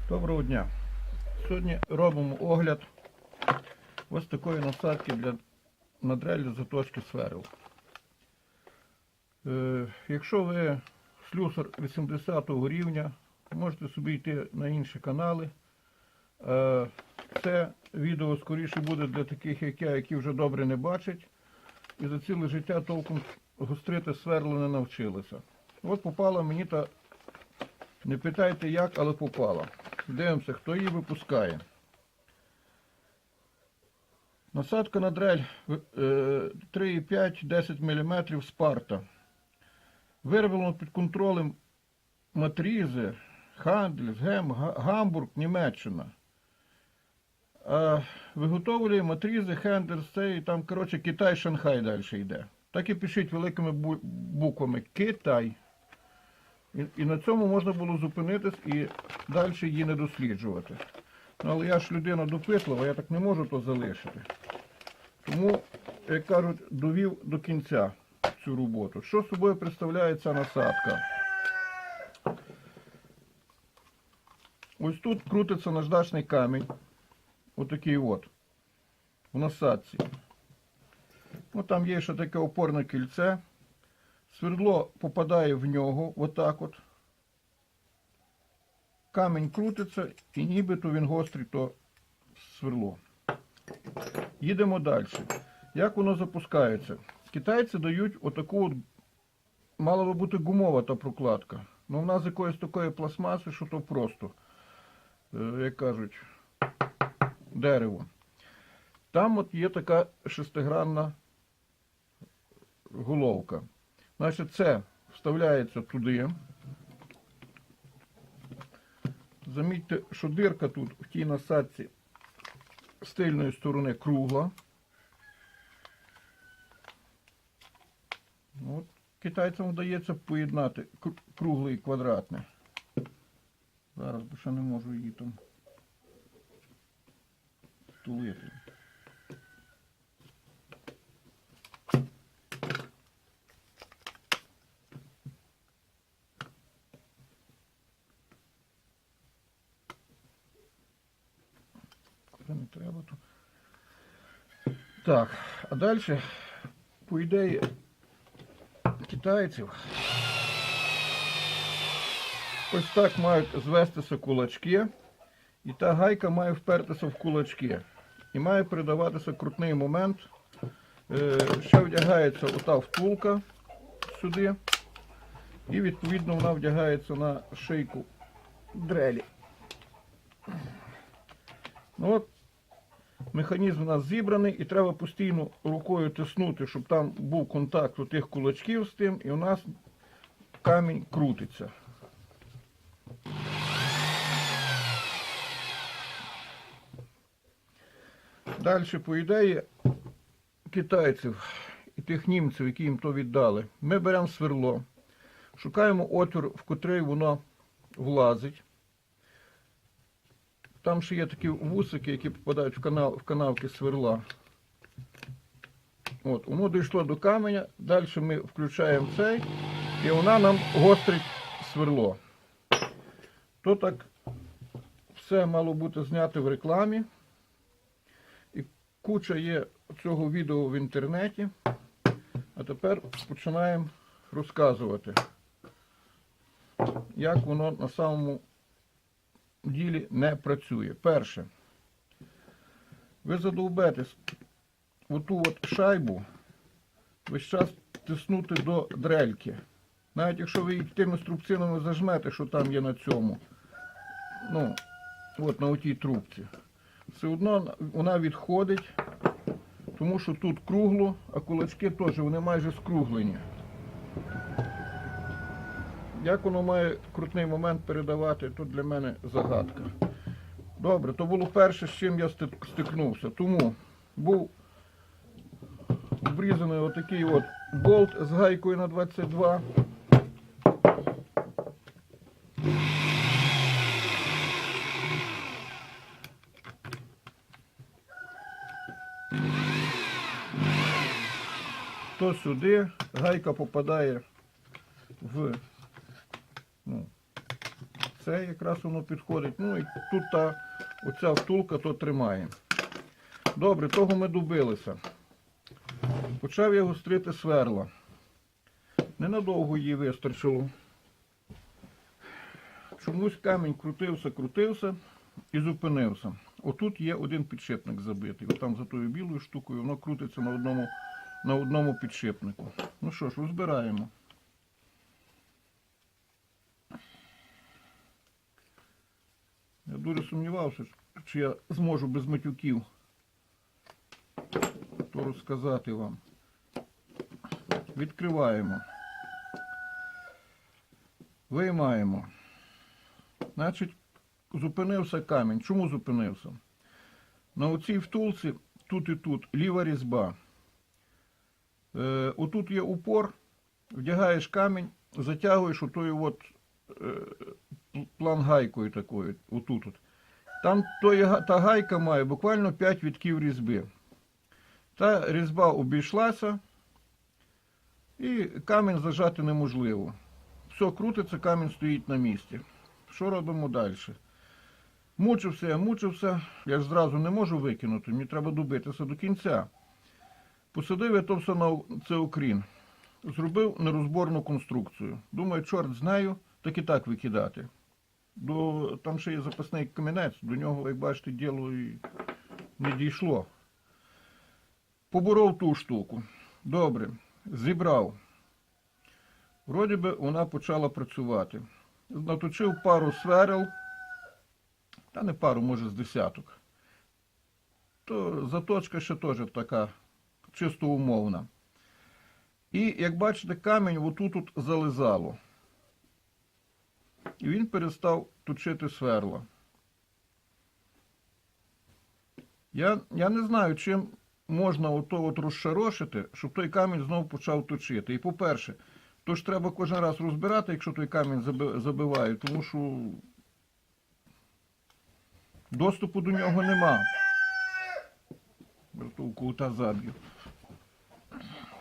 Доброго дня! Сьогодні робимо огляд ось такої насадки на дрель заточки сверл. Якщо ви слюсар 80 рівня, можете собі йти на інші канали. Це відео скоріше буде для таких, як я, які вже добре не бачать і за ціле життя толком гострити сверло не навчилися. От попала мені та, не питайте як, але попала. Дивимося, хто її випускає. Насадка на дрель 3,5-10 мм Спарта. Вироблено під контролем Матрізи, Хандельс, Гамбург, Німеччина. А виготовлює Матрізи, Хендерс, це і там, коротше, Китай, Шанхай далі йде. Так і пишіть великими буквами Китай. І на цьому можна було зупинитись і далі її не досліджувати. Ну, але я ж людина допитлива, я так не можу то залишити. Тому, як кажуть, довів до кінця цю роботу. Що собою представляє ця насадка? Ось тут крутиться наждачний камінь. Отакий от. В насадці. Ну, там є ще таке опорне кільце. Свердло попадає в нього, отак от. Камінь крутиться і нібито він гострий, то сверло. Їдемо далі. Як воно запускається? Китайці дають отаку, от, мала би бути гумова та прокладка. Ну, вона з якоїсь такої пластмаси, що то просто, як кажуть, дерево. Там от є така шестигранна головка. Значить, це вставляється туди. Замітьте, що дирка тут в тій насадці з тильної сторони кругла. От, китайцям вдається поєднати кругле і квадратне. Зараз бо ще не можу її там тулити. Не треба тут. Так, а далі, по ідеї китайців, ось так мають звестися кулачки, і та гайка має впертися в кулачки. І має передаватися крутний момент. Ще вдягається ота втулка сюди, і відповідно вона вдягається на шийку дрелі. Ну от, механізм у нас зібраний і треба постійно рукою тиснути, щоб там був контакт у тих кулачків з тим, і у нас камінь крутиться. Далі, по ідеї, китайців і тих німців, які їм то віддали, ми беремо сверло, шукаємо отвір, в котрий воно влазить. Там ще є такі вусики, які попадають в канавки сверла. От, воно дійшло до каменя, далі ми включаємо цей, і вона нам гострить сверло. То так все мало бути знято в рекламі. І куча є цього відео в інтернеті. А тепер починаємо розказувати, як воно на самому ділі не працює. Перше, ви задовбетесь оту от шайбу весь час тиснути до дрельки. Навіть якщо ви її тими струбцинами зажмете, що там є на цьому, ну, от на отій трубці, все одно вона відходить, тому що тут кругло, а кулачки теж, вони майже скруглені. Як воно має крутний момент передавати, то для мене загадка. Добре, то було перше, з чим я стикнувся. Тому був обрізаний отакий от болт з гайкою на 22. То сюди, гайка попадає в Це якраз воно підходить. Ну і тут оця втулка то тримає. Добре, того ми добилися. Почав я гострити сверла. Ненадовго її вистачило. Чомусь камінь крутився і зупинився. Отут є один підшипник забитий. Отам за тою білою штукою воно крутиться на одному підшипнику. Ну що ж, розбираємо. Я дуже сумнівався, чи я зможу без матюків то розказати вам. Відкриваємо. Виймаємо. Значить, зупинився камінь. Чому зупинився? На оцій втулці, тут і тут, ліва різьба. Отут є упор, вдягаєш камінь, затягуєш отою от плангайкою такою, отут. Там та гайка має буквально 5 вітків різьби. Та різьба обійшлася, і камінь зажати неможливо. Все крутиться, камінь стоїть на місці. Що робимо далі? Мучився, я ж зразу не можу викинути, мені треба добитися до кінця. Посадив я то все на цеокрін. Зробив нерозборну конструкцію. Думаю, чорт з нею, так і так викидати. Там ще є запасний камінець, до нього, як бачите, діло і не дійшло. Поборов ту штуку. Добре, зібрав. Вроді би вона почала працювати. Наточив пару сверел, та не пару, може з десяток. То заточка ще теж така, чисто умовна. І, як бачите, камінь отут зализало. І він перестав точити сверла. Я не знаю, чим можна ото розшарошити, щоб той камінь знову почав точити. І, по-перше, то ж треба кожен раз розбирати, якщо той камінь забиває, тому що доступу до нього нема. Кута заб'ю.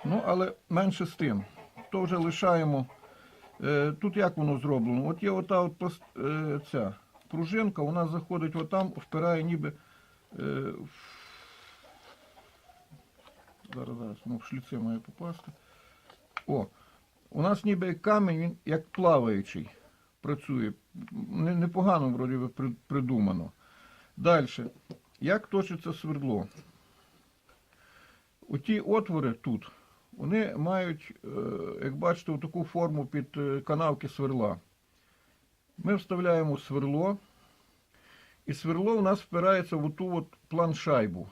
Ну, але менше з тим. То вже лишаємо. Тут як воно зроблено? От є ота ця пружинка, вона заходить отам, впирає ніби зараз, ну, в шліци має попасти. О, у нас ніби камінь, він як плаваючий працює. Непогано, вроді би, придумано. Далі. Як точиться свердло? Оті отвори тут, вони мають, як бачите, таку форму під канавки сверла. Ми вставляємо сверло, і сверло у нас впирається в оту от планшайбу.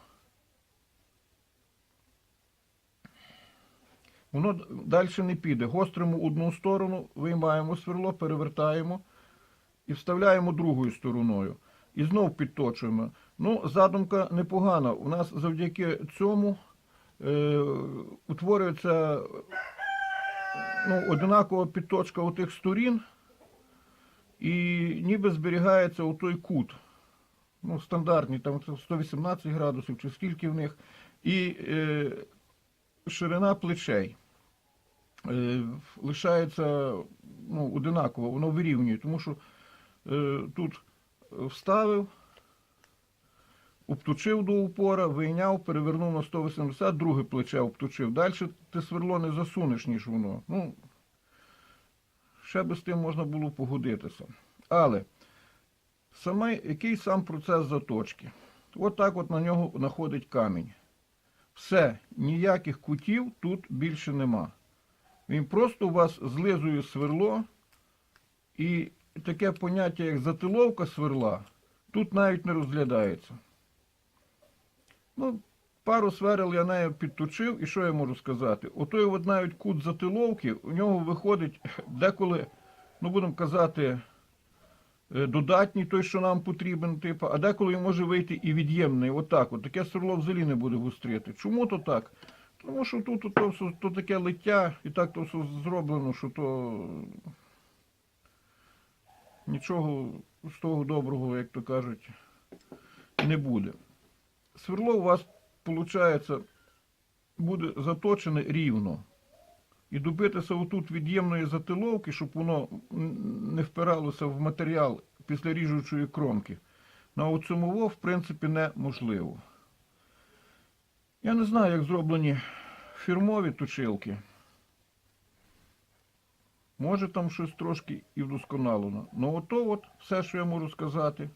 Воно далі не піде. Гостримо одну сторону, виймаємо сверло, перевертаємо і вставляємо другою стороною. І знов підточуємо. Ну, задумка непогана. У нас завдяки цьому утворюється одинакова підточка у тих сторін і ніби зберігається у той кут. Ну, стандартний, там 118 градусів чи скільки в них. І ширина плечей лишається одинаково, воно вирівнює, тому що тут вставив, обточив до упора, вийняв, перевернув на 180, друге плече обточив. Далі ти сверло не засунеш, ніж воно. Ну, ще би з тим можна було погодитися. Але який сам процес заточки? От так от на нього находить камінь. Все, ніяких кутів тут більше нема. Він просто у вас злизує сверло, і таке поняття, як затиловка сверла, тут навіть не розглядається. Ну, пару сверел я нею підточив, і що я можу сказати? Отой от навіть кут затиловки, у нього виходить деколи, ну будемо казати, додатній, той, що нам потрібен, типу, а деколи він може вийти і від'ємний, отак от. Таке сверло взагалі не буде гострити. Чому то так? Тому що тут то таке лиття, і так то все зроблено, що то нічого з того доброго, як то кажуть, не буде. Сверло у вас, виходить, буде заточене рівно. і добитися отут від'ємної затиловки, щоб воно не впиралося в матеріал після ріжучої кромки, на оцьому, в принципі, неможливо. Я не знаю, як зроблені фірмові точилки. Може там щось трошки і вдосконалено. Ну ото все, що я можу сказати.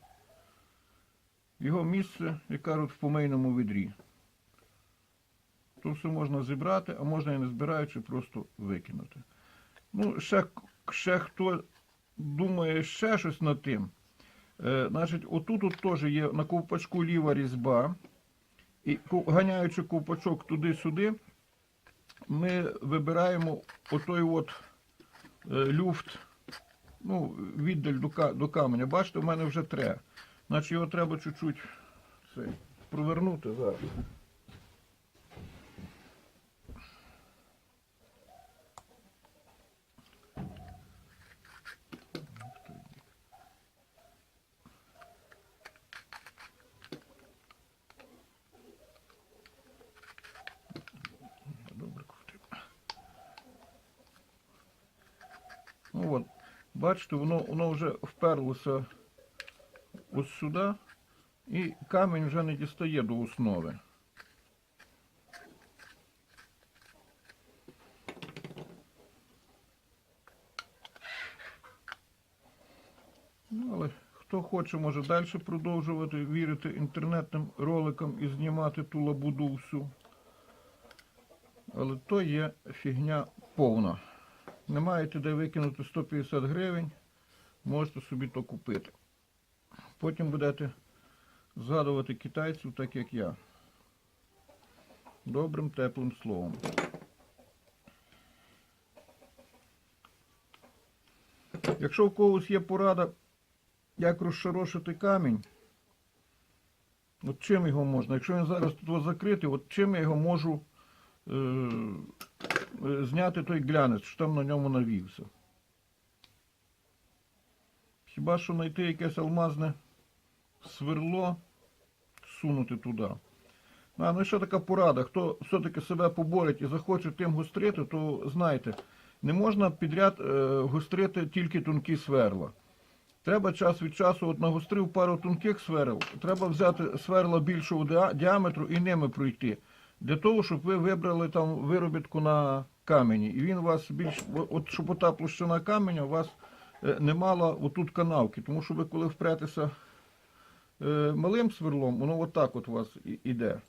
Його місце, як кажуть, в помийному відрі. То все можна зібрати, а можна і не збираючи, просто викинути. Ну, ще хто думає ще щось над тим. Значить, отут теж є на ковпачку ліва різьба. І ганяючи ковпачок туди-сюди, ми вибираємо отой люфт, ну, віддаль до каменя. Бачите, в мене вже тре. Значить, його треба чуть-чуть провернути зараз. Ну от, бачите, воно вже вперлося ось сюди, і камінь вже не дістає до основи. Ну, але хто хоче, може далі продовжувати вірити інтернетним роликам і знімати ту лабуду всю. Але то є фігня повна. Не маєте де викинути 150 гривень, можете собі то купити. Потім будете згадувати китайців, так як я. Добрим, теплим словом. Якщо в когось є порада, як розшарошити камінь, от чим його можна? Якщо він зараз тут закритий, от чим я його можу зняти той глянець, що там на ньому навівся? Хіба що знайти якесь алмазне сверло, сунути туди. Ну і ще така порада, хто все-таки себе поборить і захоче тим гострити, то знайте, не можна підряд гострити тільки тонкі сверла. Треба час від часу, от нагострив пару тонких сверл, треба взяти сверла більшого діаметру і ними пройти. Для того, щоб ви вибрали там виробітку на камені. І він у вас більш, от щоб ота площина каменя у вас не мала отут канавки. Тому що ви коли впретеся малим сверлом, воно отак от у вас іде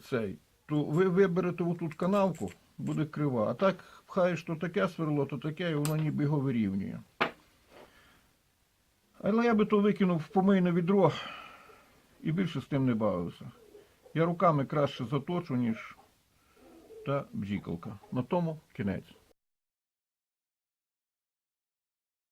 цей. То ви виберете отут канавку, буде крива. А так пхаєш то таке сверло, то таке, і воно ніби його вирівнює. Але я би то викинув в помийне відро і більше з тим не бавився. Я руками краще заточу, ніж та бджікалка. На тому кінець.